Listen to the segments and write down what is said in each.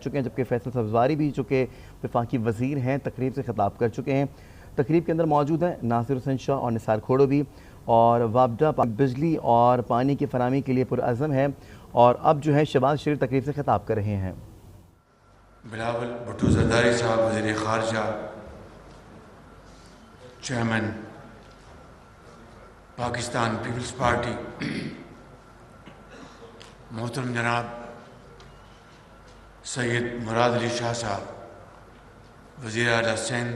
چکے ہیں، جبکہ فیصل سبزواری بھی چکے وفاقی وزیر ہیں تقریب سے خطاب کر چکے ہیں۔ تقریب کے اندر موجود ہیں ناصر حسین شاہ اور نثار کھوڑو بھی، اور وابڈا بجلی اور پانی کی فراہمی کے لیے پرعزم ہے، اور اب جو ہے شہباز شریف تقریب سے خطاب کر رہے ہیں۔ بلاول بھٹو زرداری صاحب وزیر خارجہ، چیئرمین پاکستان پیپلز پارٹی، محترم جناب سید مراد علی شاہ صاحب وزیر اعلیٰ سندھ،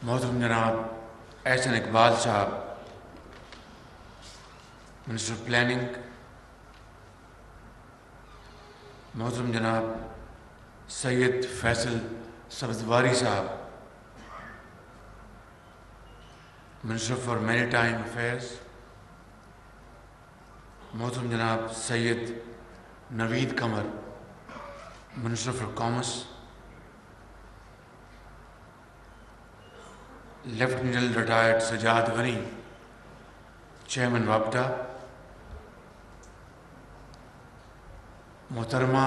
محترم جناب احسن اقبال صاحب منسٹر پلاننگ، محترم جناب سید فیصل سبزواری صاحب minister for maritime affairs, محترم جناب Syed Naveed Qamar minister for commerce, lieutenant general retired Sajjad Ghani chairman وابڈا، محترمہ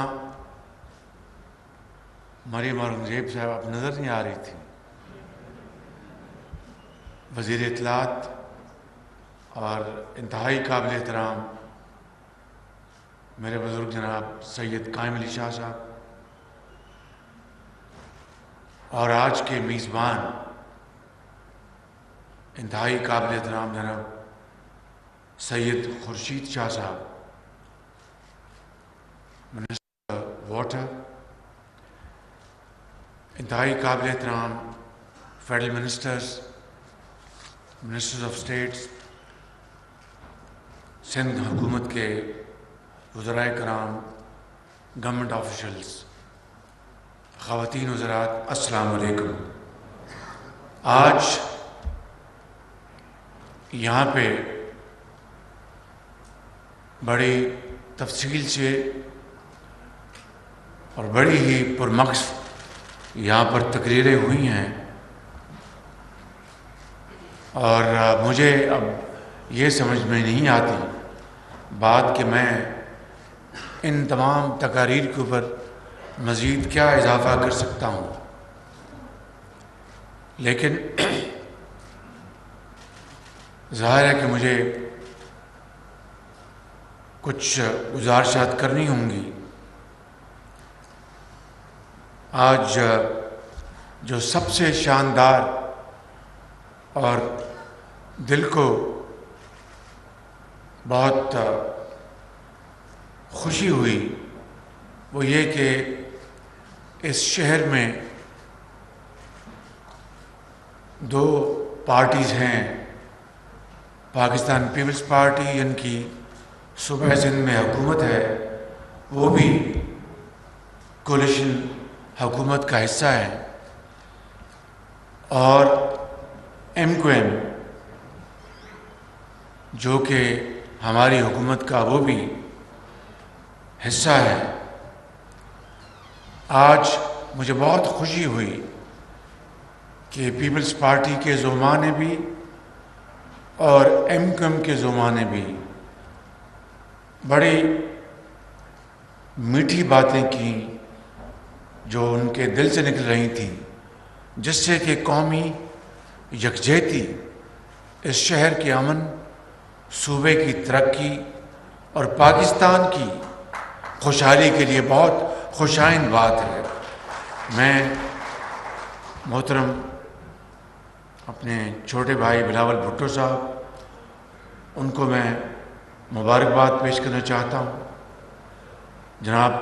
مریم اورنگزیب صاحب اب نظر نہیں آ رہی تھی، وزیر اطلاعات اور انتہائی قابل احترام میرے بزرگ جناب سید قائم علی شاہ صاحب، اور آج کے میزبان انتہائی قابل احترام جناب سید خورشید شاہ صاحب منسٹر واٹر، انتہائی قابل احترام federal ministers, ministers of states, Sindh حکومت کے وزرائے کرام، گورنمنٹ آفیشلز، خواتین وزرات، السلام علیکم۔ آج یہاں پہ بڑی تفصیل سے اور بڑی ہی پرمقصد یہاں پر تقریریں ہوئی ہیں، اور مجھے اب یہ سمجھ میں نہیں آتی بات کہ میں ان تمام تقاریر کے اوپر مزید کیا اضافہ کر سکتا ہوں، لیکن ظاہر ہے کہ مجھے کچھ گزارشات کرنی ہوں گی۔ آج جو سب سے شاندار اور دل کو بہت خوشی ہوئی وہ یہ کہ اس شہر میں دو پارٹیز ہیں، پاکستان پیپلز پارٹی جن کی صوبہ سندھ میں حکومت ہے، وہ بھی کولیشن حکومت کا حصہ ہے، اور ایم کیو ایم جو کہ ہماری حکومت کا وہ بھی حصہ ہے۔ آج مجھے بہت خوشی ہوئی کہ پیپلز پارٹی کے زعماء نے بھی اور ایم کیو ایم کے زعماء نے بھی بڑی میٹھی باتیں کی جو ان کے دل سے نکل رہی تھیں، جس سے کہ قومی یکجہتی، اس شہر کے امن، صوبے کی ترقی اور پاکستان کی خوشحالی کے لیے بہت خوشائند بات ہے۔ میں محترم اپنے چھوٹے بھائی بلاول بھٹو صاحب ان کو میں مبارکباد پیش کرنا چاہتا ہوں، جناب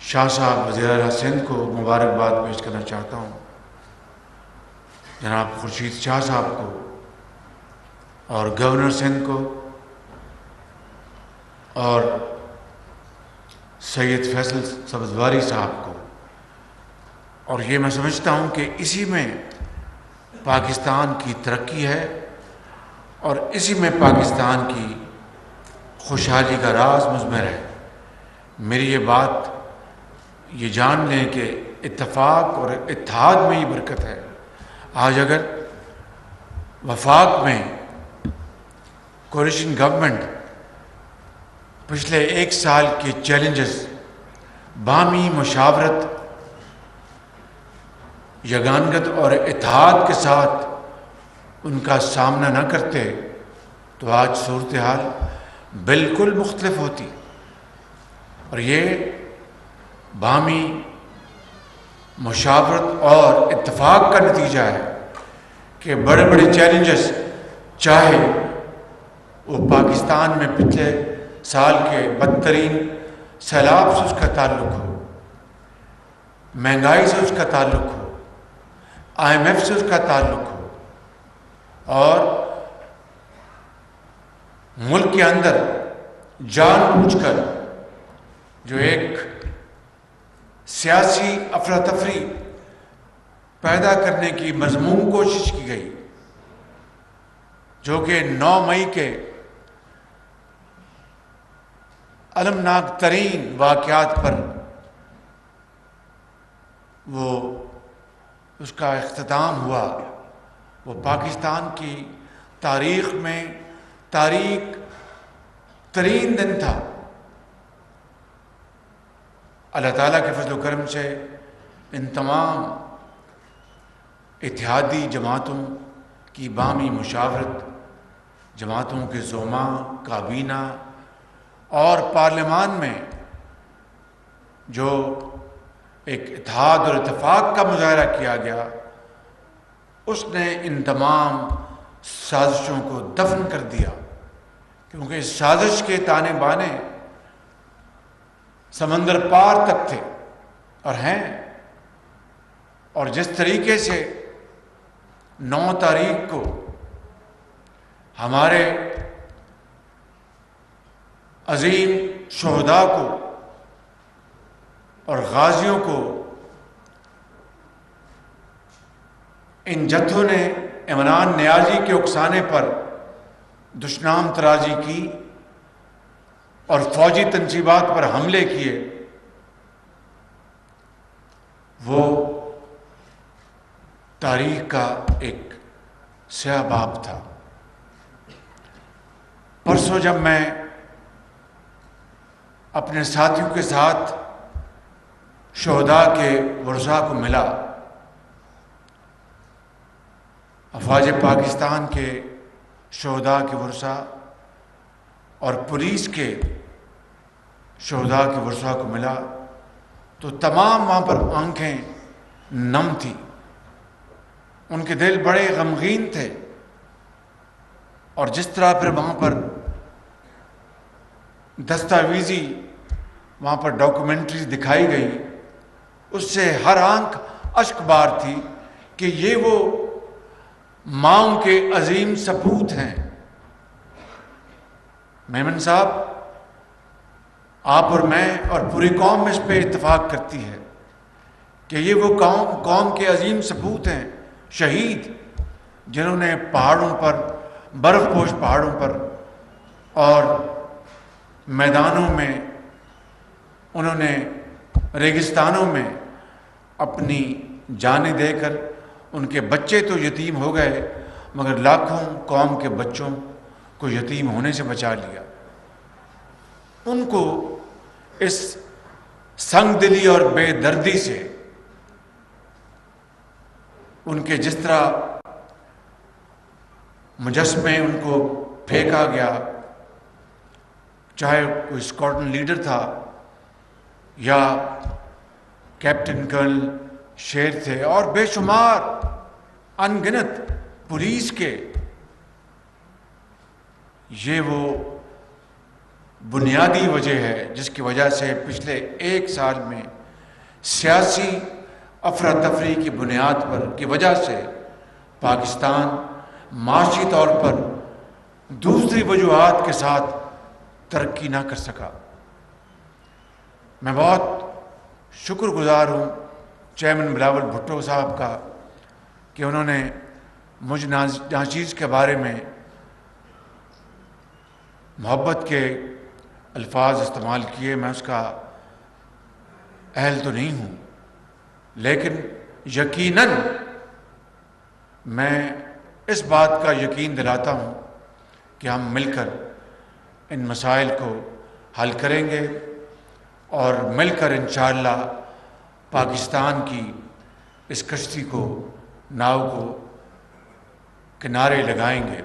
شاہ صاحب وزیر اعلیٰ سندھ کو مبارکباد پیش کرنا چاہتا ہوں، جناب خورشید شاہ صاحب کو اور گورنر سندھ کو، اور سید فیصل سبزواری صاحب کو، اور یہ میں سمجھتا ہوں کہ اسی میں پاکستان کی ترقی ہے اور اسی میں پاکستان کی خوشحالی کا راز مضمر ہے۔ میری یہ بات یہ جان لیں کہ اتفاق اور اتحاد میں ہی برکت ہے۔ آج اگر وفاق میں کولیشن گورنمنٹ پچھلے ایک سال کے چیلنجز باہمی مشاورت، یگانگت اور اتحاد کے ساتھ ان کا سامنا نہ کرتے تو آج صورتحال بالکل مختلف ہوتی، اور یہ باہمی مشاورت اور اتفاق کا نتیجہ ہے کہ بڑے بڑے چیلنجز، چاہے وہ پاکستان میں پچھلے سال کے بدترین سیلاب سے اس کا تعلق ہو، مہنگائی سے اس کا تعلق ہو، IMF سے اس کا تعلق ہو، اور ملک کے اندر جان بوجھ کر جو ایک سیاسی افراتفری پیدا کرنے کی مذموم کوشش کی گئی، جو کہ 9 مئی کے المناک ترین واقعات پر وہ اس کا اختتام ہوا، وہ پاکستان کی تاریخ میں تاریک ترین دن تھا۔ اللہ تعالیٰ کے فضل و کرم سے ان تمام اتحادی جماعتوں کی باہمی مشاورت، جماعتوں کے زعما، کابینہ اور پارلیمان میں جو ایک اتحاد اور اتفاق کا مظاہرہ کیا گیا، اس نے ان تمام سازشوں کو دفن کر دیا، کیونکہ اس سازش کے تانے بانے سمندر پار تک تھے اور ہیں، اور جس طریقے سے 9 تاریخ کو ہمارے عظیم شہداء کو اور غازیوں کو ان جتھوں نے عمران نیازی کے اکسانے پر دشنام ترازی کی اور فوجی تنصیبات پر حملے کیے، وہ تاریخ کا ایک سیاہ باب تھا۔ پرسوں جب میں اپنے ساتھیوں کے ساتھ شہداء کے ورثاء کو ملا، افواج پاکستان کے شہداء کے ورثاء اور پولیس کے شہداء کے ورثاء کو ملا، تو تمام وہاں پر آنکھیں نم تھی، ان کے دل بڑے غمگین تھے، اور جس طرح پھر وہاں پر دستاویزی وہاں پر ڈاکومنٹریز دکھائی گئی، اس سے ہر آنکھ اشک بار تھی کہ یہ وہ ماؤں کے عظیم سپوت ہیں۔ میمن صاحب، آپ اور میں اور پوری قوم اس پہ اتفاق کرتی ہے کہ یہ وہ قوم کے عظیم سپوت ہیں، شہید، جنہوں نے پہاڑوں پر، برف پوش پہاڑوں پر اور میدانوں میں، انہوں نے ریگستانوں میں اپنی جانیں دے کر، ان کے بچے تو یتیم ہو گئے مگر لاکھوں قوم کے بچوں کو یتیم ہونے سے بچا لیا۔ ان کو اس سنگ دلی اور بے دردی سے، ان کے جس طرح مجسمے ان کو پھینکا گیا، چاہے کوئی اسکواڈرن لیڈر تھا یا کیپٹن کرنل شیر تھے اور بے شمار ان گنت پولیس کے، یہ وہ بنیادی وجہ ہے جس کی وجہ سے پچھلے ایک سال میں سیاسی افراتفری کی بنیاد پر کی وجہ سے پاکستان معاشی طور پر دوسری وجوہات کے ساتھ ترقی نہ کر سکا۔ میں بہت شکر گزار ہوں چیئرمین بلاول بھٹو صاحب کا کہ انہوں نے مجھ ناچیز کے بارے میں محبت کے الفاظ استعمال کیے۔ میں اس کا اہل تو نہیں ہوں، لیکن یقیناً میں اس بات کا یقین دلاتا ہوں کہ ہم مل کر ان مسائل کو حل کریں گے اور مل کر انشاءاللہ پاکستان کی اس کشتی کو، ناؤ کو کنارے لگائیں گے۔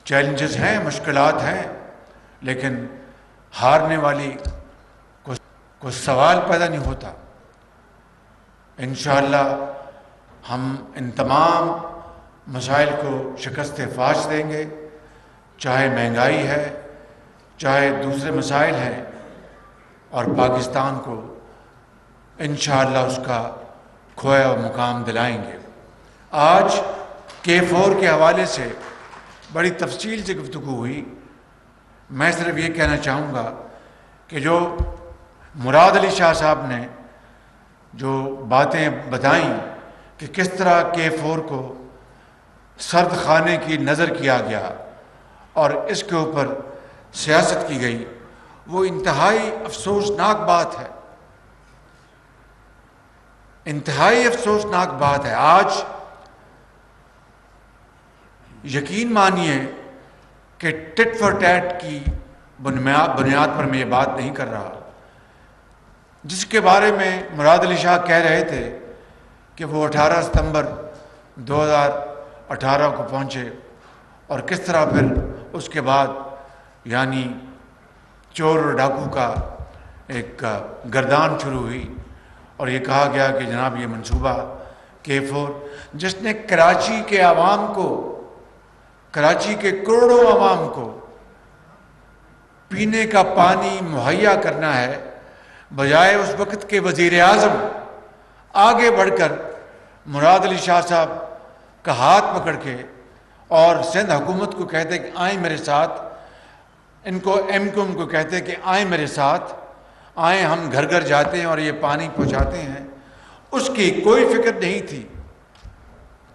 چیلنجز ہیں، مشکلات ہیں، لیکن ہارنے والی کو سوال پیدا نہیں ہوتا۔ انشاءاللہ ہم ان تمام مسائل کو شکست فاش دیں گے، چاہے مہنگائی ہے، چاہے دوسرے مسائل ہیں، اور پاکستان کو انشاءاللہ اس کا کھویا ہوا مقام دلائیں گے۔ آج K4 کے حوالے سے بڑی تفصیل سے گفتگو ہوئی۔ میں صرف یہ کہنا چاہوں گا کہ جو مراد علی شاہ صاحب نے جو باتیں بتائیں کہ کس طرح K4 کو سرد خانے کی نظر کیا گیا اور اس کے اوپر سیاست کی گئی، وہ انتہائی افسوسناک بات ہے، انتہائی افسوسناک بات ہے۔ آج یقین مانیے کہ ٹٹ فار ٹیٹ کی بنیاد پر میں یہ بات نہیں کر رہا، جس کے بارے میں مراد علی شاہ کہہ رہے تھے کہ وہ 18 ستمبر 2018 کو پہنچے، اور کس طرح پھر اس کے بعد یعنی چور اور ڈاکو کا ایک گردان شروع ہوئی، اور یہ کہا گیا کہ جناب یہ منصوبہ K4 جس نے کراچی کے عوام کو، کراچی کے کروڑوں عوام کو پینے کا پانی مہیا کرنا ہے، بجائے اس وقت کے وزیر اعظم آگے بڑھ کر مراد علی شاہ صاحب کا ہاتھ پکڑ کے اور سندھ حکومت کو کہتے کہ آئیں میرے ساتھ، ان کو MQM کو کہتے کہ آئیں میرے ساتھ، آئیں ہم گھر گھر جاتے ہیں اور یہ پانی پہنچاتے ہیں، اس کی کوئی فکر نہیں تھی۔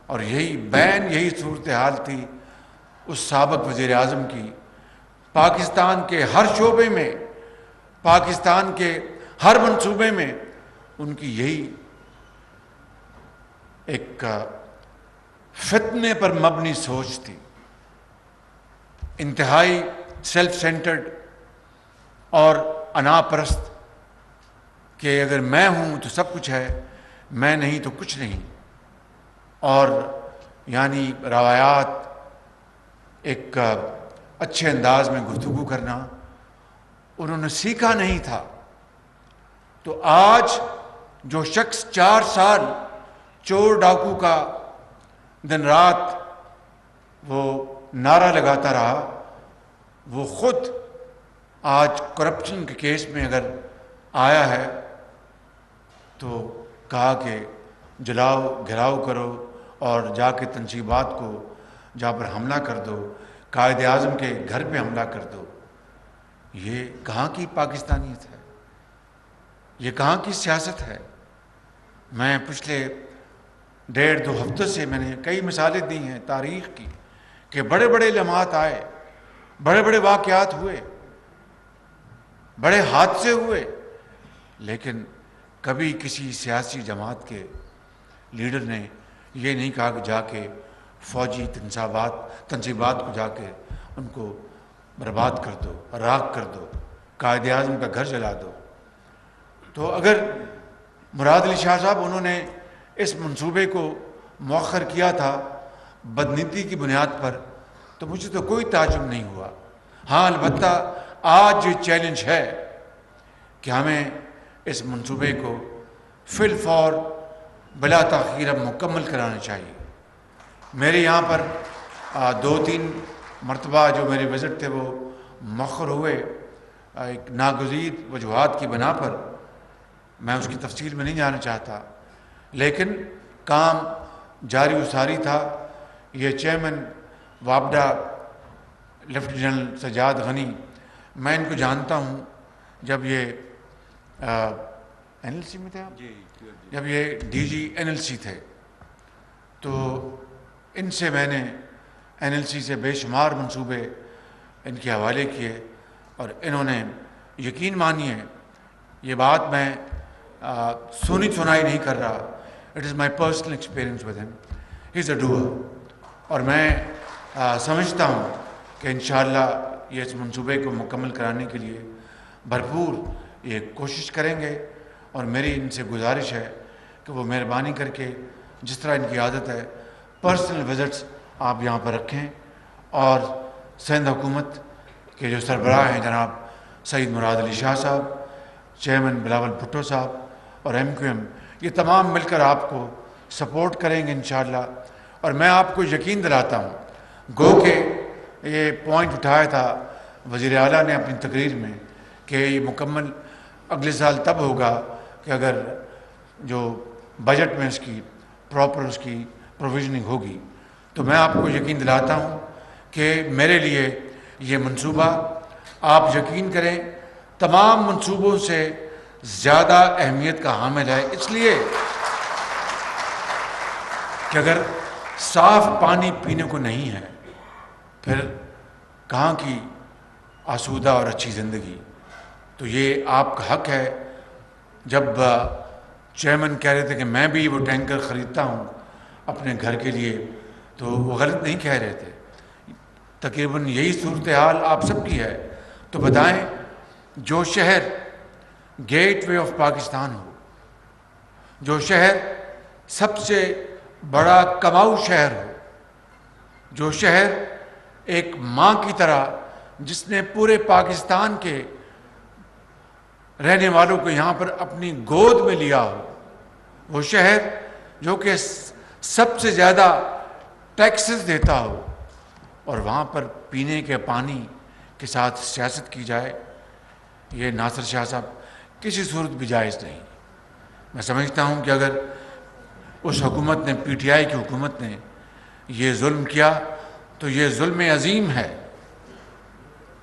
اور یہی صورتحال تھی اس سابق وزیر اعظم کی۔ پاکستان کے ہر شعبے میں، پاکستان کے ہر منصوبے میں ان کی یہی ایک فتنے پر مبنی سوچ تھی، انتہائی سیلف سینٹرڈ اور انا پرست، کہ اگر میں ہوں تو سب کچھ ہے، میں نہیں تو کچھ نہیں، اور یعنی روایات ایک اچھے انداز میں گفتگو کرنا انہوں نے سیکھا نہیں تھا۔ تو آج جو شخص 4 سال چور ڈاکو کا دن رات وہ نعرہ لگاتا رہا، وہ خود آج کرپشن کے کیس میں اگر آیا ہے تو کہا کہ جلاؤ گھراؤ کرو اور جا کے تنصیبات کو جہاں پر حملہ کر دو، قائد اعظم کے گھر پہ حملہ کر دو۔ یہ کہاں کی پاکستانیت ہے؟ یہ کہاں کی سیاست ہے؟ میں پچھلے 1.5-2 ہفتوں سے میں نے کئی مثالیں دی ہیں تاریخ کی کہ بڑے بڑے لمحات آئے، بڑے بڑے واقعات ہوئے، بڑے حادثے ہوئے، لیکن کبھی کسی سیاسی جماعت کے لیڈر نے یہ نہیں کہا کہ جا کے فوجی تنصیبات کو جا کے ان کو برباد کر دو، راکھ کر دو، قائد اعظم کا گھر جلا دو۔ تو اگر مراد علی شاہ صاحب انہوں نے اس منصوبے کو مؤخر کیا تھا بدنیتی کی بنیاد پر، تو مجھے تو کوئی تعجب نہیں ہوا۔ ہاں البتہ آج یہ چیلنج ہے کہ ہمیں اس منصوبے کو فی الفور بلا تاخیر اب مکمل کرانا چاہیے۔ میرے یہاں پر 2-3 مرتبہ جو میرے وزٹ تھے وہ مؤخر ہوئے ایک ناگزیر وجوہات کی بنا پر، میں اس کی تفصیل میں نہیں جانا چاہتا، لیکن کام جاری و ساری تھا۔ یہ چیئرمین وابڈا لیفٹیننٹ جنرل سجاد غنی، میں ان کو جانتا ہوں، جب یہ NLC میں تھے آپ؟ جب یہ DG NLC تھے تو ان سے میں نے NLC سے بے شمار منصوبے ان کے حوالے کیے، اور انہوں نے یقین مانیے یہ بات میں سنی سنائی نہیں کر رہا، it is my personal experience with ہم، ہی از اے ڈوئر، اور میں سمجھتا ہوں کہ انشاءاللہ یہ اس منصوبے کو مکمل کرانے کے لیے بھرپور یہ کوشش کریں گے، اور میری ان سے گزارش ہے کہ وہ مہربانی کر کے جس طرح ان کی عادت ہے پرسنل وزٹس آپ یہاں پر رکھیں، اور سندھ حکومت کے جو سربراہ ہیں جناب سعید مراد علی شاہ صاحب، چیئرمین بلاول بھٹو صاحب اور MQM، یہ تمام مل کر آپ کو سپورٹ کریں گے انشاءاللہ۔ اور میں آپ کو یقین دلاتا ہوں، گو کہ یہ پوائنٹ اٹھایا تھا وزیر اعلیٰ نے اپنی تقریر میں کہ یہ مکمل اگلے سال تب ہوگا کہ اگر جو بجٹ میں اس کی پراپر اس کی پروویژننگ ہوگی، تو میں آپ کو یقین دلاتا ہوں کہ میرے لیے یہ منصوبہ، آپ یقین کریں، تمام منصوبوں سے زیادہ اہمیت کا حامل ہے، اس لیے کہ اگر صاف پانی پینے کو نہیں ہے پھر کہاں کی آسودہ اور اچھی زندگی۔ تو یہ آپ کا حق ہے۔ جب چیئرمین کہہ رہے تھے کہ میں بھی وہ ٹینکر خریدتا ہوں اپنے گھر کے لیے، تو وہ غلط نہیں کہہ رہے تھے، تقریباً یہی صورتحال آپ سب کی ہے۔ تو بتائیں، جو شہر گیٹ وے آف پاکستان ہو، جو شہر سب سے بڑا کماؤ شہر ہو، جو شہر ایک ماں کی طرح جس نے پورے پاکستان کے رہنے والوں کو یہاں پر اپنی گود میں لیا ہو، وہ شہر جو کہ سب سے زیادہ ٹیکسز دیتا ہو، اور وہاں پر پینے کے پانی کے ساتھ سیاست کی جائے، یہ ناصر شاہ صاحب کسی صورت بھی جائز نہیں۔ میں سمجھتا ہوں کہ اگر اس حکومت نے PTI کی حکومت نے یہ ظلم کیا تو یہ ظلم عظیم ہے،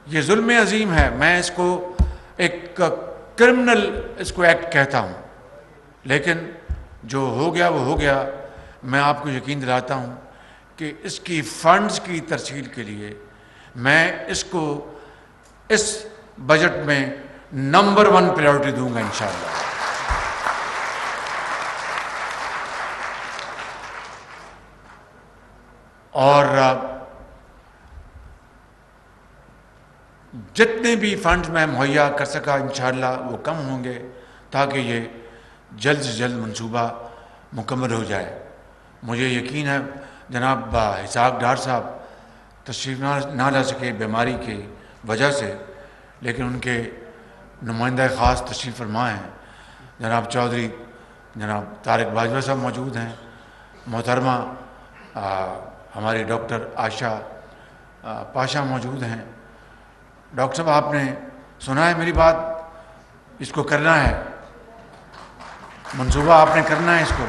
یہ ظلم عظیم ہے۔ میں اس کو ایک کرمنل اس کو ایکٹ کہتا ہوں، لیکن جو ہو گیا وہ ہو گیا۔ میں آپ کو یقین دلاتا ہوں کہ اس کی فنڈز کی ترسیل کے لیے میں اس کو اس بجٹ میں نمبر 1 پریورٹی دوں گا انشاءاللہ۔ اور جتنے بھی فنڈز میں مہیا کر سکا انشاءاللہ وہ کم ہوں گے، تاکہ یہ جلد سے جلد منصوبہ مکمل ہو جائے۔ مجھے یقین ہے جناب اسحاق ڈار صاحب تشریف نہ لا سکے بیماری کی وجہ سے، لیکن ان کے نمائندہ خاص تشریف فرما ہیں، جناب چودھری جناب طارق باجوہ صاحب موجود ہیں، محترمہ ہماری ڈاکٹر عائشہ پاشا موجود ہیں۔ ڈاکٹر صاحب آپ نے سنا ہے میری بات، اس کو کرنا ہے، منصوبہ آپ نے کرنا ہے، اس کو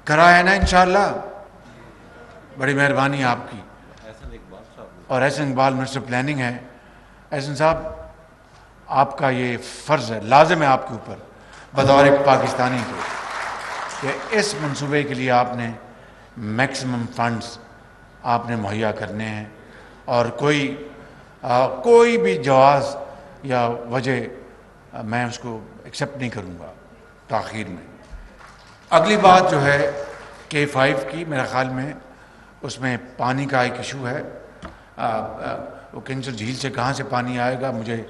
کرا ہے نا انشاءاللہ؟ بڑی مہربانی آپ کی۔ اور احسن اقبال منسٹر پلاننگ ہے۔ احسن صاحب، آپ کا یہ فرض ہے، لازم ہے آپ کے اوپر بطور ایک پاکستانی کے، کہ اس منصوبے کے لیے آپ نے میکسیمم فنڈز آپ نے مہیا کرنے ہیں، اور کوئی بھی جواز یا وجہ میں اس کو ایکسیپٹ نہیں کروں گا تاخیر میں۔ اگلی بات جو ہے K5 کی، میرا خیال میں اس میں پانی کا ایک ایشو ہے۔ وہ کنچر جھیل سے کہاں سے پانی آئے گا مجھے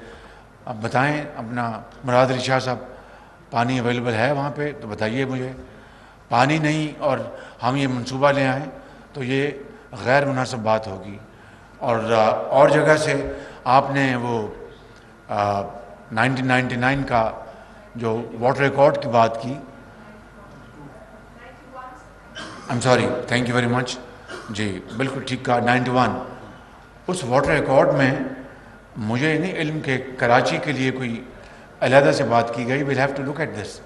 اب بتائیں۔ اپنا مراد علی شاہ صاحب، پانی اویلیبل ہے وہاں پہ تو بتائیے مجھے۔ پانی نہیں اور ہم یہ منصوبہ لے آئیں تو یہ غیر مناسب بات ہوگی۔ اور جگہ سے آپ نے وہ 1999 کا جو واٹر ریکارڈ کی بات کی، sorry, thank you very much, جی بالکل ٹھیک کہا، 91 اس واٹر ریکارڈ میں مجھے نہیں علم کہ کراچی کے لیے کوئی علیحدہ سے بات کی گئی۔ We'll have to look at this,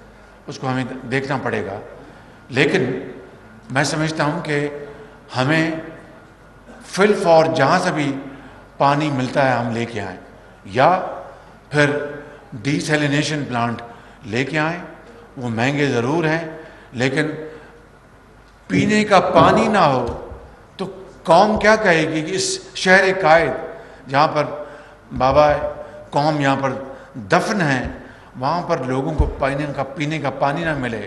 اس کو ہمیں دیکھنا پڑے گا۔ لیکن میں سمجھتا ہوں کہ ہمیں فل فور جہاں سے بھی پانی ملتا ہے ہم لے کے آئیں، یا پھر ڈی سیلینیشن پلانٹ لے کے آئیں۔ وہ مہنگے ضرور ہیں، لیکن پینے کا پانی نہ ہو تو قوم کیا کہے گی کہ اس شہر قائد جہاں پر بابا قوم یہاں پر دفن ہیں، وہاں پر لوگوں کو پینے کا پانی نہ ملے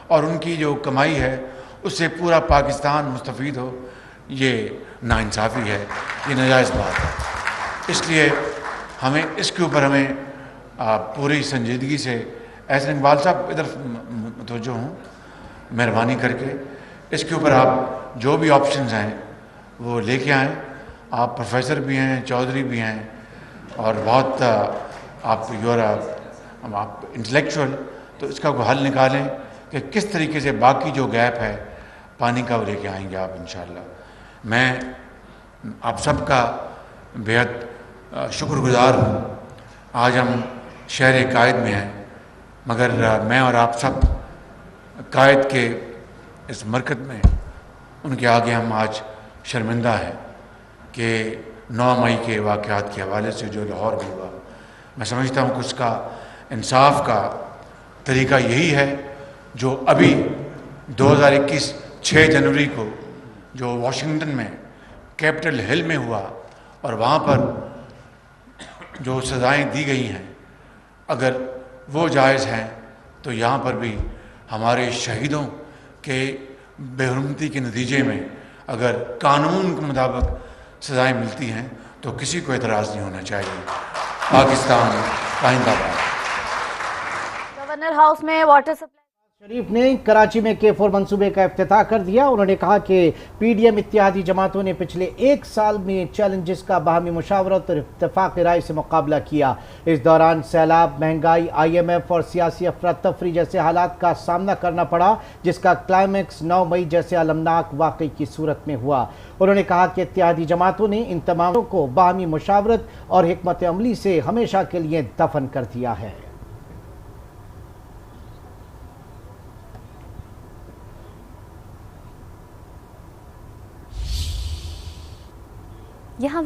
اور ان کی جو کمائی ہے اس سے پورا پاکستان مستفید ہو، یہ ناانصافی ہے، یہ ناجائز بات ہے۔ اس لیے ہمیں اس کے اوپر ہمیں پوری سنجیدگی سے ایسے اقبال صاحب ادھر متوجہ ہوں مہربانی کر کے اس کے اوپر آپ جو بھی آپشنز ہیں وہ لے کے آئیں. آپ پروفیسر بھی ہیں, چودھری بھی ہیں, اور بہت آپ آپ انٹلیکچوئل, تو اس کا کوئی حل نکالیں کہ کس طریقے سے باقی جو گیپ ہے پانی کا وہ لے کے آئیں گے آپ انشاءاللہ. میں آپ سب کا بہت شکر گزار ہوں. آج ہم شہر قائد میں ہیں, مگر میں اور آپ سب قائد کے اس مرکز میں ان کے آگے ہم آج شرمندہ ہیں کہ 9 مئی کے واقعات کے حوالے سے جو لاہور میں ہوا. میں سمجھتا ہوں کہ اس کا انصاف کا طریقہ یہی ہے جو ابھی 2021 6 جنوری کو جو واشنگٹن میں کیپٹل ہل میں ہوا اور وہاں پر جو سزائیں دی گئی ہیں, اگر وہ جائز ہیں تو یہاں پر بھی ہمارے شہیدوں کے بے حرمتی کے نتیجے میں اگر قانون کے مطابق سزائیں ملتی ہیں تو کسی کو اعتراض نہیں ہونا چاہیے. پاکستان آئندہ باد. گورنر ہاؤس میں واٹر سپلائی شریف نے کراچی میں K4 منصوبے کا افتتاح کر دیا. انہوں نے کہا کہ PDM اتحادی جماعتوں نے پچھلے 1 سال میں چیلنجز کا باہمی مشاورت اور اتفاق رائے سے مقابلہ کیا. اس دوران سیلاب, مہنگائی, IMF اور سیاسی افراتفری جیسے حالات کا سامنا کرنا پڑا, جس کا کلائمیکس 9 مئی جیسے المناک واقعے کی صورت میں ہوا. انہوں نے کہا کہ اتحادی جماعتوں نے ان تمام کو باہمی مشاورت اور حکمت عملی سے ہمیشہ کے لیے دفن کر دیا ہے. یہاں